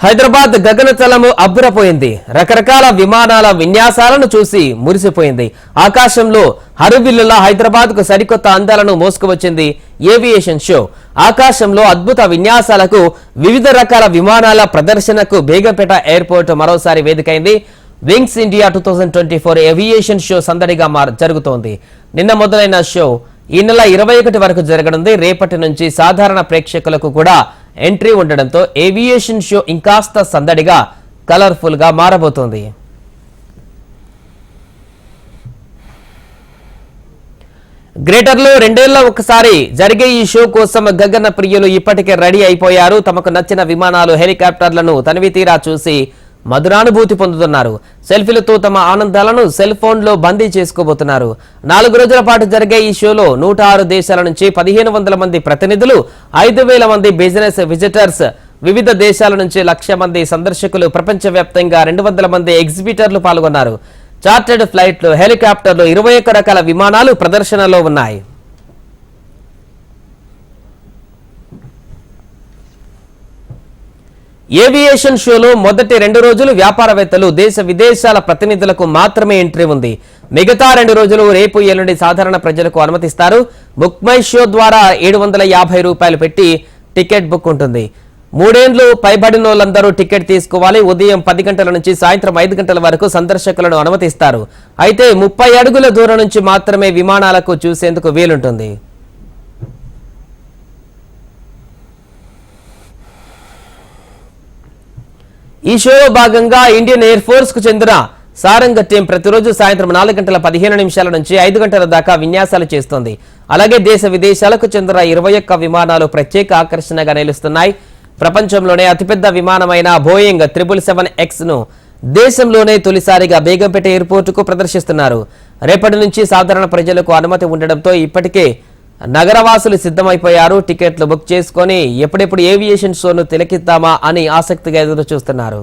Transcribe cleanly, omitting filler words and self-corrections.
హైదరాబాద్ గగనతలము అబ్బురపోయింది. రకరకాల విమానాల విన్యాసాలను చూసి మురిసిపోయింది. ఆకాశంలో హరువిల్లులా హైదరాబాద్ కు సరికొత్త అందాలను మోసుకువచ్చింది ఏవియేషన్ షో. ఆకాశంలో అద్భుత విన్యాసాలకు వివిధ రకాల విమానాల ప్రదర్శనకు బేగంపేట ఎయిర్పోర్ట్ మరోసారి వేదికైంది. వింగ్స్ ఇండియా 2024 ఏవియేషన్ షో సందడిగా జరుగుతోంది. నిన్న మొదలైన షో ఈ నెల 21 వరకు జరగనుంది. రేపటి నుంచి సాధారణ ప్రేక్షకులకు కూడా ఎంట్రీ ఉండడంతో ఏవియేషన్ షో ఇంకాస్త సందడిగా కలర్ఫుల్ గా మారబోతోంది. గ్రేటర్లో 2 ఏళ్ల ఒకసారి జరిగే ఈ షో కోసం గగన ప్రియులు ఇప్పటికే రెడీ అయిపోయారు. తమకు నచ్చిన విమానాలు, హెలికాప్టర్లను తనివి తీరా చూసి మధురానుభూతి పొందుతున్నారు. సెల్ఫీలతో తమ ఆనందాలను సెల్ ఫోన్ లో బందీ చేసుకోబోతున్నారు. 4 రోజుల పాటు జరిగే ఈ షోలో 106 దేశాల నుంచి 1500 మంది ప్రతినిధులు, 5000 మంది బిజినెస్ విజిటర్స్, వివిధ దేశాల నుంచి 1,00,000 మంది సందర్శకులు, ప్రపంచవ్యాప్తంగా 200 మంది ఎగ్జిబిటర్లు పాల్గొన్నారు. చార్టర్డ్ ఫ్లైట్లు, హెలికాప్టర్లు, 21 రకాల విమానాలు ప్రదర్శనలో ఉన్నాయి. ఏవియేషన్ షోలో మొదటి 2 రోజులు వ్యాపారవేత్తలు, దేశ విదేశాల ప్రతినిధులకు మాత్రమే ఎంట్రీ ఉంది. మిగతా 2 రోజులు రేపు ఎల్లుండి సాధారణ ప్రజలకు అనుమతిస్తారు. బుక్ మై షో ద్వారా 750 రూపాయలు పెట్టి టికెట్ బుక్ ఉంటుంది. 3 ఏళ్లు పైబడినోళ్ళందరూ టికెట్ తీసుకోవాలి. ఉదయం 10 గంటల నుంచి సాయంత్రం 5 గంటల వరకు సందర్శకులను అనుమతిస్తారు. అయితే 30 అడుగుల దూరం నుంచి మాత్రమే విమానాలకు చూసేందుకు వీలుంటుంది. ఈ షోలో భాగంగా ఇండియన్ ఎయిర్ ఫోర్స్ కు చెందిన సారంగ టీం ప్రతిరోజు సాయంత్రం 4 గంటల 15 నిమిషాల నుంచి 5 గంటల దాకా విన్యాసాలు చేస్తోంది. అలాగే దేశ విదేశాలకు చెందిన 21 విమానాలు ప్రత్యేక ఆకర్షణగా నిలుస్తున్నాయి. ప్రపంచంలోనే అతిపెద్ద విమానమైన బోయింగ్ 777X ను దేశంలోనే తొలిసారిగా బేగంపేట ఎయిర్పోర్టుకు ప్రదర్శిస్తున్నారు. రేపటి నుంచి సాధారణ ప్రజలకు అనుమతి ఉండడంతో ఇప్పటికే నగరవాసులు సిద్ధమైపోయారు. టికెట్లు బుక్ చేసుకుని ఎప్పుడెప్పుడు ఏవియేషన్ షోను తిలకిద్దామా అని ఆసక్తిగా ఎదురు చూస్తున్నారు.